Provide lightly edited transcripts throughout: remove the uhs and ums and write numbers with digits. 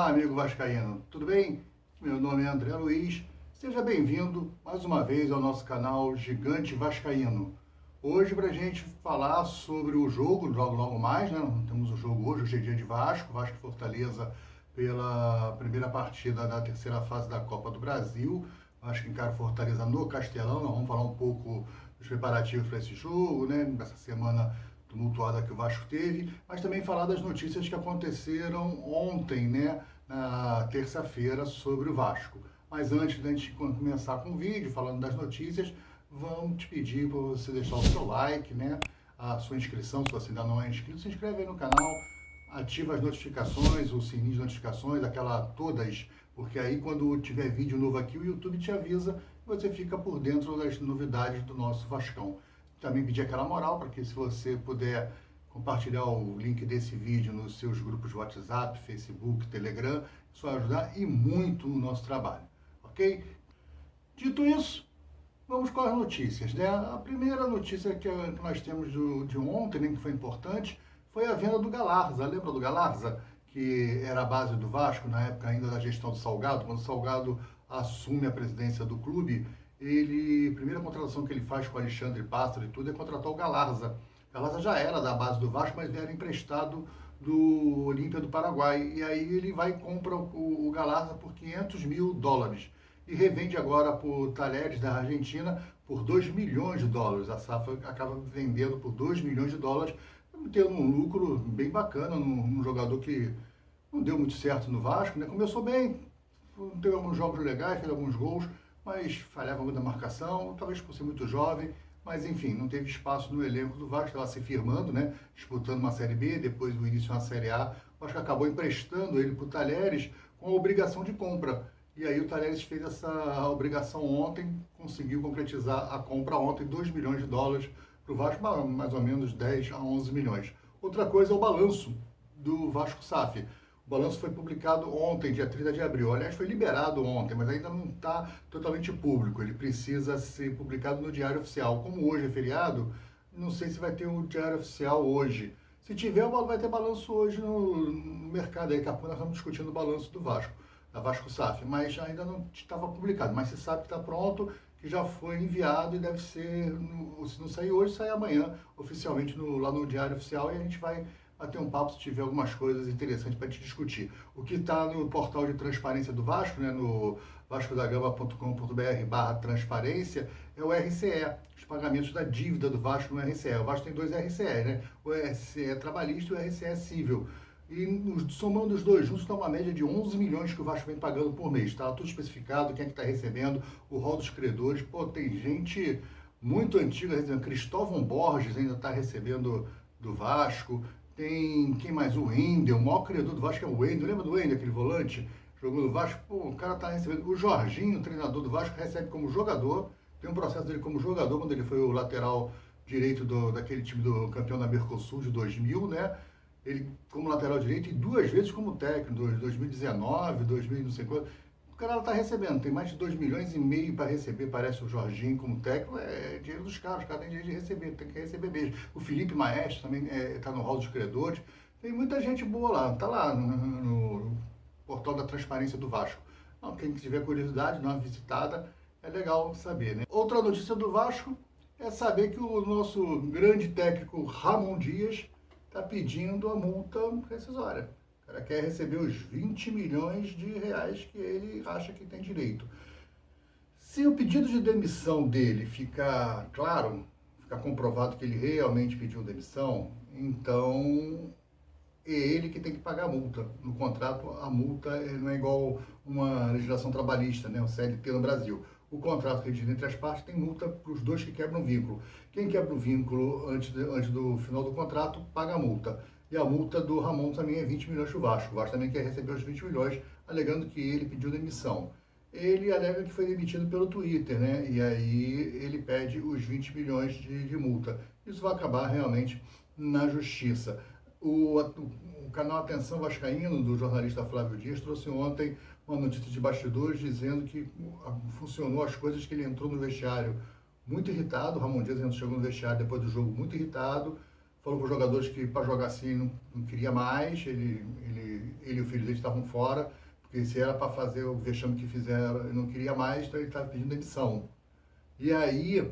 Olá, amigo vascaíno, tudo bem? Meu nome é André Luiz, seja bem-vindo mais uma vez ao nosso canal Gigante Vascaíno. Hoje, para a gente falar sobre o jogo, logo mais, né? Temos o jogo hoje é dia de Vasco e Fortaleza pela primeira partida da terceira fase da Copa do Brasil. Vasco encara Fortaleza no Castelão. Nós vamos falar um pouco dos preparativos para esse jogo, né? Nessa semana tumultuada que o Vasco teve, mas também falar das notícias que aconteceram ontem, né, na terça-feira, sobre o Vasco. Mas antes da gente começar com o vídeo, falando das notícias, vamos te pedir para você deixar o seu like, né, a sua inscrição, se você ainda não é inscrito, se inscreve aí no canal, ativa as notificações, o sininho de notificações, todas, porque aí quando tiver vídeo novo aqui, o YouTube te avisa e você fica por dentro das novidades do nosso Vascão. Também pedir aquela moral para que, se você puder compartilhar o link desse vídeo nos seus grupos de WhatsApp, Facebook, Telegram, isso vai ajudar e muito o nosso trabalho, ok? Dito isso, vamos com as notícias, né? A primeira notícia que nós temos de ontem, né, que foi importante, foi a venda do Galarza. Lembra do Galarza? Que era a base do Vasco na época ainda da gestão do Salgado, quando o Salgado assume a presidência do clube. A primeira contratação que ele faz com o Alexandre Pássaro e tudo é contratar o Galarza. O Galarza já era da base do Vasco, mas era emprestado do Olímpia do Paraguai. E aí ele vai e compra o Galarza por $500 mil e revende agora para o Talleres da Argentina por $2 milhões. A SAF acaba vendendo por $2 milhões, tendo um lucro bem bacana num jogador que não deu muito certo no Vasco, né? Começou bem, teve alguns jogos legais, fez alguns gols, mas falhava muito na marcação, talvez por ser muito jovem, mas enfim, não teve espaço no elenco do Vasco, estava se firmando, né, disputando uma Série B, depois do início de uma Série A. O Vasco acabou emprestando ele para o Talleres com a obrigação de compra. E aí o Talleres fez essa obrigação ontem, conseguiu concretizar a compra ontem, $2 milhões para o Vasco, mais ou menos 10 a 11 milhões. Outra coisa é o balanço do Vasco SAF. O balanço foi publicado ontem, dia 30 de abril. Aliás, foi liberado ontem, mas ainda não está totalmente público. Ele precisa ser publicado no Diário Oficial. Como hoje é feriado, não sei se vai ter o Diário Oficial hoje. Se tiver, vai ter balanço hoje no mercado. Aí, daqui a pouco nós estamos discutindo o balanço do Vasco, da Vasco SAF. Mas ainda não estava publicado. Mas se sabe que está pronto, que já foi enviado e deve ser, se não sair hoje, sai amanhã, oficialmente lá no Diário Oficial, e a gente vai bater um papo se tiver algumas coisas interessantes para a gente discutir. O que está no portal de transparência do Vasco, né, no vascodagama.com.br/transparência, é o RCE, os pagamentos da dívida do Vasco no RCE. O Vasco tem dois RCE, né? O RCE trabalhista e o RCE cível. E somando os dois juntos, dá uma média de 11 milhões que o Vasco vem pagando por mês. Está tudo especificado, quem é que está recebendo, o rol dos credores. Pô, tem gente muito antiga recebendo. Cristóvão Borges ainda está recebendo do Vasco. Tem, quem mais? O Wendel, o maior credor do Vasco é o Wendel. Lembra do Wendel, aquele volante? Jogou no Vasco. Pô, o cara está recebendo. O Jorginho, o treinador do Vasco, recebe como jogador. Tem um processo dele como jogador, quando ele foi o lateral direito daquele time do campeão da Mercosul de 2000, né? Ele como lateral direito e 2 vezes como técnico, 2019, 2000, não sei quanto. O cara está recebendo, tem mais de 2,5 milhões para receber, parece o Jorginho como técnico, é dinheiro dos caras, os caras têm dinheiro de receber, tem que receber mesmo. O Felipe Maestro também está no hall dos credores, tem muita gente boa lá, está lá no portal da transparência do Vasco. Então, quem tiver curiosidade, dá uma visitada, é legal saber, né? Outra notícia do Vasco é saber que o nosso grande técnico Ramon Dias está pedindo a multa rescisória. O cara quer receber os $20 milhões que ele acha que tem direito. Se o pedido de demissão dele ficar claro, ficar comprovado que ele realmente pediu demissão, então é ele que tem que pagar a multa. No contrato, a multa não é igual uma legislação trabalhista, né, o CLT no Brasil. O contrato redigido entre as partes tem multa para os dois que quebram o vínculo. Quem quebra o vínculo antes do final do contrato, paga a multa. E a multa do Ramon também é 20 milhões do Vasco. O Vasco também quer receber os 20 milhões, alegando que ele pediu demissão. Ele alega que foi demitido pelo Twitter, né? E aí ele pede os 20 milhões de multa. Isso vai acabar realmente na justiça. O canal Atenção Vascaíno, do jornalista Flávio Dias, trouxe ontem uma notícia de bastidores dizendo que funcionou as coisas, que ele entrou no vestiário muito irritado. O Ramon Dias chegou no vestiário depois do jogo muito irritado, falou com os jogadores que para jogar assim não queria mais, ele e o filho dele estavam fora, porque se era para fazer o vexame que fizeram, ele não queria mais, então ele estava pedindo demissão. E aí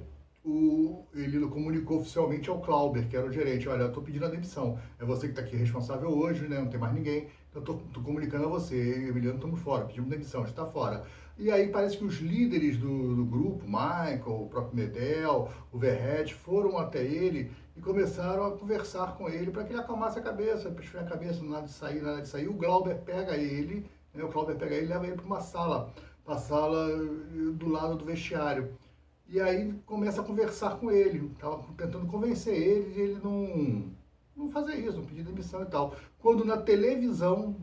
ele comunicou oficialmente ao Clauber, que era o gerente, olha, eu estou pedindo a demissão, é você que está aqui responsável hoje, né? Não tem mais ninguém, então estou comunicando a você, eu e Emiliano estamos fora, pedimos demissão, a gente está fora. E aí parece que os líderes do grupo, Michael, o próprio Medel, o Verret, foram até ele e começaram a conversar com ele para que ele acalmasse a cabeça, para esfriar a cabeça, nada de sair, nada de sair. O Glauber pega ele, né? O Clauber pega ele e leva ele para uma sala, para a sala do lado do vestiário. E aí começa a conversar com ele, estava tentando convencer ele de ele não fazer isso, não pedir demissão e tal. Quando na televisão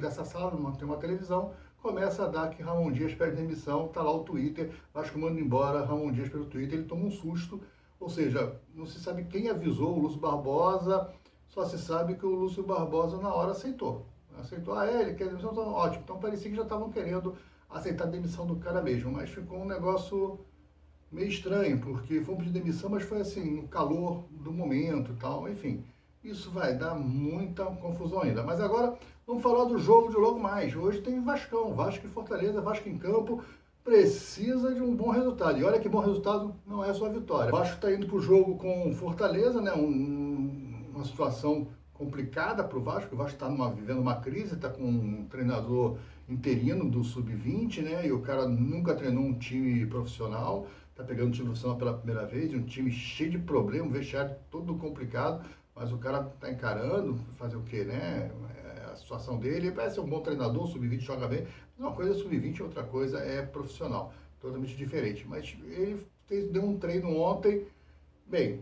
dessa sala, tem uma televisão, começa a dar que Ramon Dias pede demissão, tá lá o Twitter, Vasco manda embora Ramon Dias pelo Twitter, ele toma um susto, ou seja, não se sabe quem avisou o Lúcio Barbosa, só se sabe que o Lúcio Barbosa na hora aceitou. Aceitou, ele quer demissão, então ótimo. Então parecia que já estavam querendo aceitar a demissão do cara mesmo, mas ficou um negócio meio estranho, porque foi um pedido de demissão, mas foi assim, no calor do momento e tal, enfim. Isso vai dar muita confusão ainda. Mas agora vamos falar do jogo de logo mais. Hoje tem Vascão, Vasco e Fortaleza, Vasco em campo, precisa de um bom resultado. E olha que bom resultado não é só a vitória. O Vasco está indo para o jogo com Fortaleza, né? Uma situação complicada para o Vasco está vivendo uma crise, está com um treinador interino do Sub-20, né? E o cara nunca treinou um time profissional, está pegando um time profissional pela primeira vez, um time cheio de problemas, um vestiário todo complicado, mas o cara está encarando, fazer o quê, né? A situação dele, ele parece ser um bom treinador, o Sub-20 joga bem, mas uma coisa é Sub-20, outra coisa é profissional, totalmente diferente. Mas ele deu um treino ontem, bem,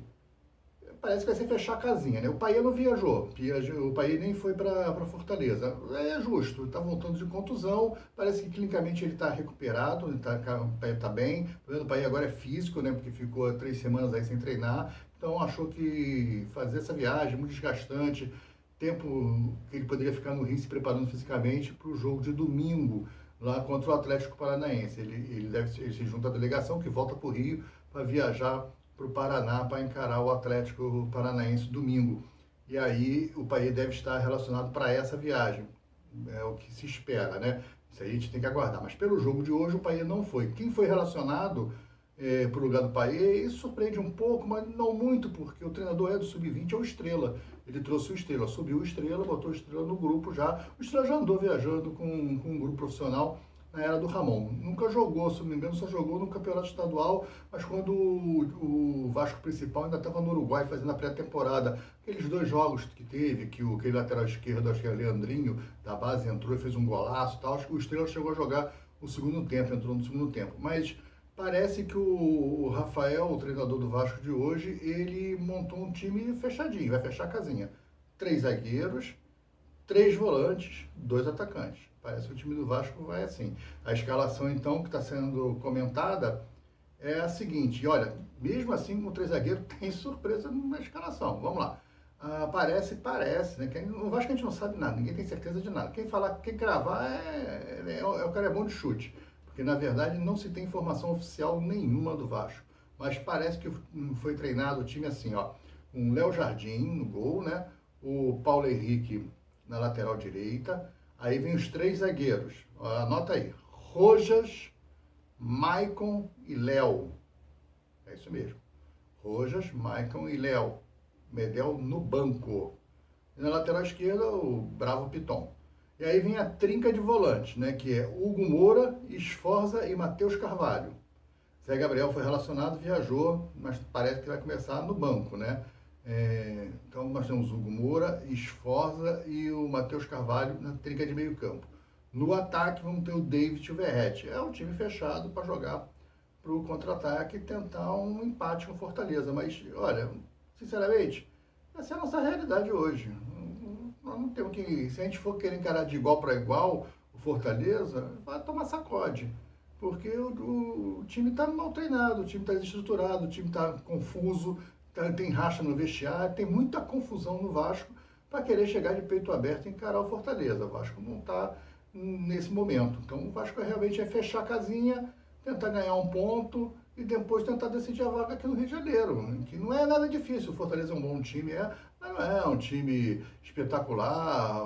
parece que vai ser fechar a casinha, né? O Paê não viajou, o Paê nem foi para Fortaleza. É justo, está voltando de contusão, parece que clinicamente ele está recuperado, o Paê está bem. O Paê agora é físico, né? Porque ficou 3 semanas aí sem treinar, então achou que fazer essa viagem muito desgastante, tempo que ele poderia ficar no Rio se preparando fisicamente para o jogo de domingo, lá contra o Atlético Paranaense. Ele se junta à delegação que volta para o Rio para viajar para o Paraná para encarar o Atlético Paranaense domingo. E aí o Paê deve estar relacionado para essa viagem. É o que se espera, né? Isso aí a gente tem que aguardar. Mas pelo jogo de hoje o Paê não foi. Quem foi relacionado para o lugar do Paê, isso surpreende um pouco, mas não muito, porque o treinador é do Sub-20, é o Estrela. Ele trouxe o Estrela, subiu o Estrela, botou o Estrela no grupo já. O Estrela já andou viajando com um grupo profissional na era do Ramon. Nunca jogou, se não me engano, só jogou no campeonato estadual, mas quando o Vasco principal ainda estava no Uruguai fazendo a pré-temporada. Aqueles 2 jogos que teve, que aquele lateral esquerdo, acho que é Leandrinho, da base, entrou e fez um golaço e tal, acho que o Estrela chegou a jogar o segundo tempo, entrou no segundo tempo. Mas parece que o Rafael, o treinador do Vasco de hoje, ele montou um time fechadinho, vai fechar a casinha. 3 zagueiros, 3 volantes, 2 atacantes. Parece que o time do Vasco vai assim. A escalação, então, que está sendo comentada é a seguinte. E olha, mesmo assim, com 3 zagueiros, tem surpresa na escalação. Vamos lá. Parece, né? No Vasco a gente não sabe nada, ninguém tem certeza de nada. Quem cravar o cara é bom de chute. Porque, na verdade, não se tem informação oficial nenhuma do Vasco. Mas parece que foi treinado o time assim, ó. Um Léo Jardim no gol, né? O Paulo Henrique na lateral direita. Aí vem os 3 zagueiros. Anota aí. Rojas, Maicon e Léo. É isso mesmo. Rojas, Maicon e Léo. Medel no banco. E na lateral esquerda, o Bravo Piton. E aí vem a trinca de volantes, né? Que é Hugo Moura, Esforza e Matheus Carvalho. Zé Gabriel foi relacionado, viajou, mas parece que vai começar no banco, né? Então nós temos o Hugo Moura, Esforza e o Matheus Carvalho na trinca de meio campo. No ataque vamos ter o David e o Verret. É um time fechado para jogar para o contra-ataque e tentar um empate com Fortaleza. Mas, olha, sinceramente, essa é a nossa realidade hoje. Nós não temos que, se a gente for querer encarar de igual para igual o Fortaleza, vai tomar sacode. Porque o time está mal treinado, o time está desestruturado, o time está confuso, tem racha no vestiário, tem muita confusão no Vasco para querer chegar de peito aberto e encarar o Fortaleza. O Vasco não está nesse momento. Então o Vasco realmente é fechar a casinha, tentar ganhar um ponto e depois tentar decidir a vaga aqui no Rio de Janeiro, que não é nada difícil. O Fortaleza é um bom time, mas não é um time espetacular,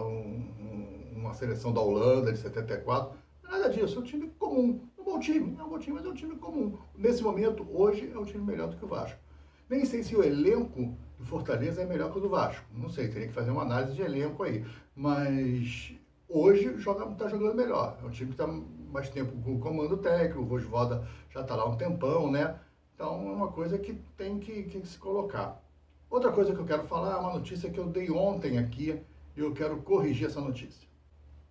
uma seleção da Holanda de 74, não é nada disso, é um time comum, é um bom time, mas é um time comum. Nesse momento, hoje, é um time melhor do que o Vasco. Nem sei se o elenco do Fortaleza é melhor que o do Vasco, não sei, teria que fazer uma análise de elenco aí, mas hoje está jogando melhor, é um time que está mais tempo com o comando técnico, o Vojvoda já está lá há um tempão, né? Então é uma coisa que tem que se colocar. Outra coisa que eu quero falar é uma notícia que eu dei ontem aqui e eu quero corrigir essa notícia.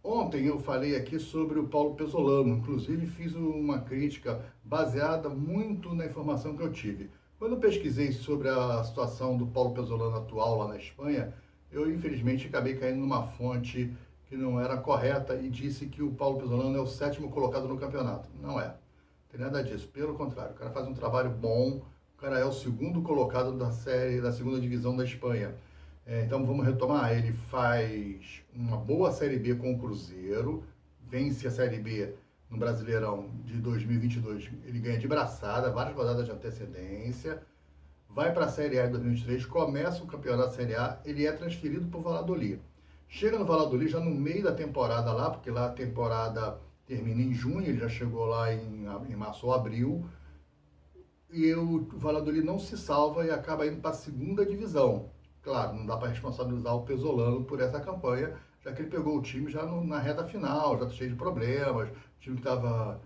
Ontem eu falei aqui sobre o Paulo Pesolano, inclusive fiz uma crítica baseada muito na informação que eu tive. Quando eu pesquisei sobre a situação do Paulo Pesolano atual lá na Espanha, eu infelizmente acabei caindo numa fonte que não era correta e disse que o Paulo Pesolano é o 7º colocado no campeonato. Não é. Não tem nada disso. Pelo contrário, o cara faz um trabalho bom, o cara é o 2º colocado da segunda divisão da Espanha. Então vamos retomar. Ele faz uma boa Série B com o Cruzeiro, vence a Série B no Brasileirão de 2022. Ele ganha de braçada, várias rodadas de antecedência. Vai para a Série A em 2023, começa o campeonato da Série A, ele é transferido para o Valladolid. Chega no Valladolid já no meio da temporada lá, porque lá a temporada termina em junho, ele já chegou lá em março ou abril, e o Valladolid não se salva e acaba indo para a segunda divisão. Claro, não dá para responsabilizar o Pesolano por essa campanha, já que ele pegou o time já na reta final, já cheio de problemas, o time que estava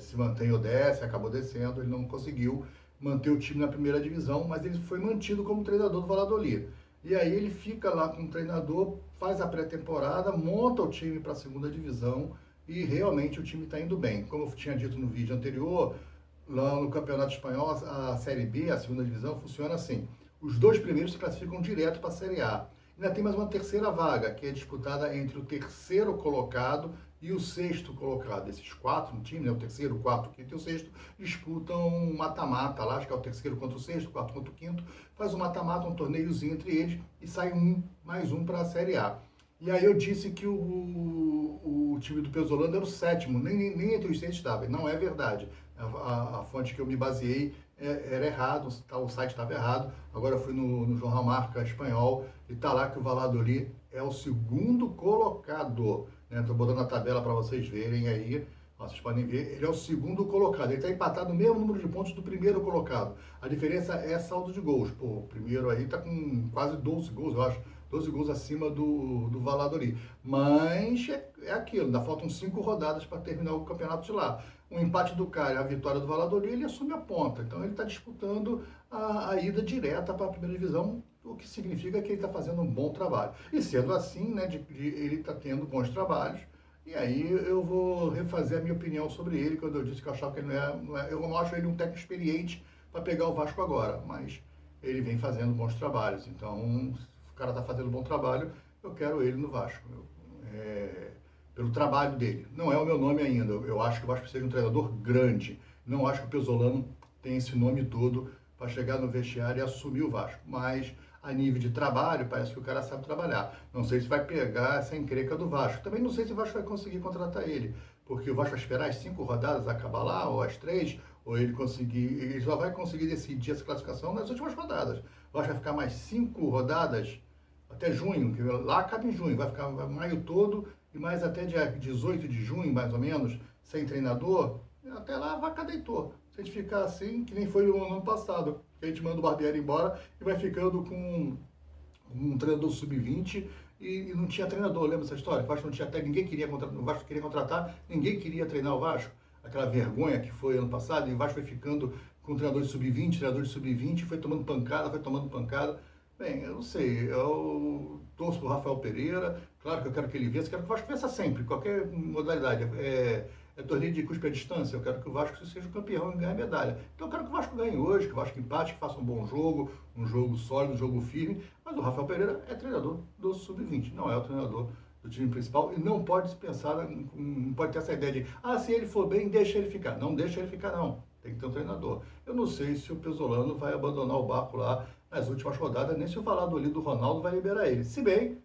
se mantém ou desce, acabou descendo, ele não conseguiu manter o time na primeira divisão, mas ele foi mantido como treinador do Valladolid. E aí ele fica lá com o treinador, faz a pré-temporada, monta o time para a segunda divisão e realmente o time está indo bem. Como eu tinha dito no vídeo anterior, lá no Campeonato Espanhol, a Série B, a segunda divisão, funciona assim. Os 2 primeiros se classificam direto para a Série A. Ainda tem mais uma terceira vaga, que é disputada entre o 3º colocado e o 6º colocado. Esses 4 no time, né, o 3º, o 4º, o 5º e o 6º, disputam um mata-mata lá, acho que é o 3º contra o 6º, o 4º contra o 5º, faz um mata-mata, um torneiozinho entre eles e sai mais um para a Série A. E aí eu disse que o time do Pesolano era o 7º, nem entre os 6 estava, e não é verdade. A fonte que eu me baseei era errado, o site estava errado. Agora eu fui no Jornal Marca espanhol e está lá que o Valladolid é o 2º colocado. Estou botando a tabela para vocês verem aí. Vocês podem ver, ele é o 2º colocado. Ele está empatado no mesmo número de pontos do 1º colocado. A diferença é saldo de gols. Pô, o primeiro aí está com quase 12 gols, eu acho. 12 gols acima do Valladolid. Mas é aquilo, ainda faltam 5 rodadas para terminar o campeonato de lá. O empate do cara e a vitória do Valladolid, ele assume a ponta. Então ele está disputando a ida direta para a primeira divisão, o que significa que ele está fazendo um bom trabalho. E sendo assim, né, ele está tendo bons trabalhos. E aí eu vou refazer a minha opinião sobre ele, quando eu disse que eu achava que ele não é eu não acho ele um técnico experiente para pegar o Vasco agora, mas ele vem fazendo bons trabalhos. Então, o cara está fazendo um bom trabalho, eu quero ele no Vasco. Pelo trabalho dele. Não é o meu nome ainda. Eu acho que o Vasco precisa de um treinador grande. Não acho que o Pesolano tem esse nome todo para chegar no vestiário e assumir o Vasco. Mas, a nível de trabalho, parece que o cara sabe trabalhar. Não sei se vai pegar essa encrenca do Vasco. Também não sei se o Vasco vai conseguir contratar ele. Porque o Vasco vai esperar as 5 rodadas acabar lá, ou as 3, ou ele só vai conseguir decidir essa classificação nas últimas rodadas. O Vasco vai ficar mais 5 rodadas até junho, que lá acaba em junho, vai ficar maio todo e mais até dia 18 de junho, mais ou menos, sem treinador, até lá a vaca deitou. Se a gente ficar assim, que nem foi no ano passado, que a gente manda o Barbieri embora e vai ficando com um treinador sub-20 e não tinha treinador, lembra essa história? O Vasco não tinha até, ninguém queria contratar, o Vasco queria contratar, ninguém queria treinar o Vasco. Aquela vergonha que foi ano passado, e o Vasco foi ficando com treinador de sub-20, foi tomando pancada. Bem, eu não sei, eu torço pro Rafael Pereira, claro que eu quero que ele vença, quero que o Vasco vença sempre, qualquer modalidade, torneio de cuspe à distância, eu quero que o Vasco seja o campeão e ganhe a medalha. Então eu quero que o Vasco ganhe hoje, que o Vasco empate, que faça um bom jogo, um jogo sólido, um jogo firme, mas o Rafael Pereira é treinador do sub-20, não é o treinador do time principal e não pode se pensar, não pode ter essa ideia de, se ele for bem, deixa ele ficar. Não deixa ele ficar, não. Tem que ter um treinador. Eu não sei se o Pesolano vai abandonar o barco lá nas últimas rodadas, nem se o Valladolid do Ronaldo vai liberar ele. Se bem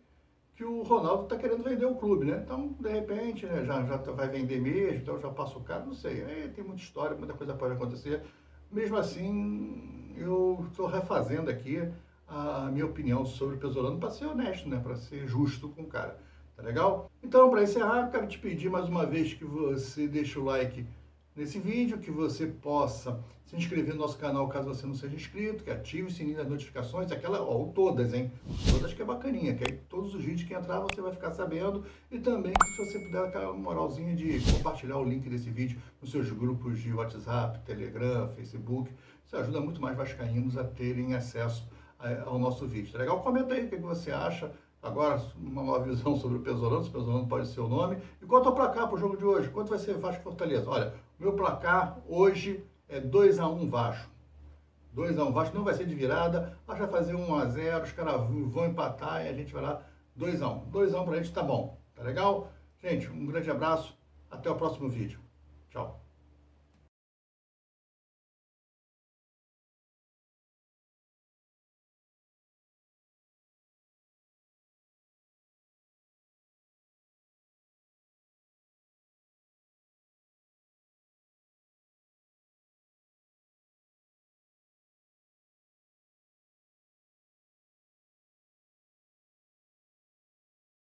que o Ronaldo está querendo vender o clube, né? Então, de repente, né, já vai vender mesmo, então já passa o carro, não sei. Tem muita história, muita coisa pode acontecer. Mesmo assim, eu estou refazendo aqui a minha opinião sobre o Pesolano para ser honesto, né? Para ser justo com o cara. Tá legal? Então, para encerrar, eu quero te pedir mais uma vez que você deixe o like nesse vídeo, que você possa se inscrever no nosso canal caso você não seja inscrito, que ative o sininho das notificações, aquela, ó, todas, hein? Todas que é bacaninha, que aí todos os vídeos que entrar você vai ficar sabendo, e também se você puder aquela moralzinha de compartilhar o link desse vídeo nos seus grupos de WhatsApp, Telegram, Facebook, isso ajuda muito mais vascaínos a terem acesso ao nosso vídeo, tá legal? Comenta aí o que você acha. Agora, uma nova visão sobre o Pesolano, se o Pesolano pode ser o nome. E quanto ao placar para o jogo de hoje? Quanto vai ser Vasco e Fortaleza? Olha, meu placar hoje é 2-1 Vasco. 2-1 Vasco, não vai ser de virada, mas vai fazer 1-0, os caras vão empatar e a gente vai lá 2-1. 2-1 pra gente tá bom, tá legal? Gente, um grande abraço, até o próximo vídeo. Tchau.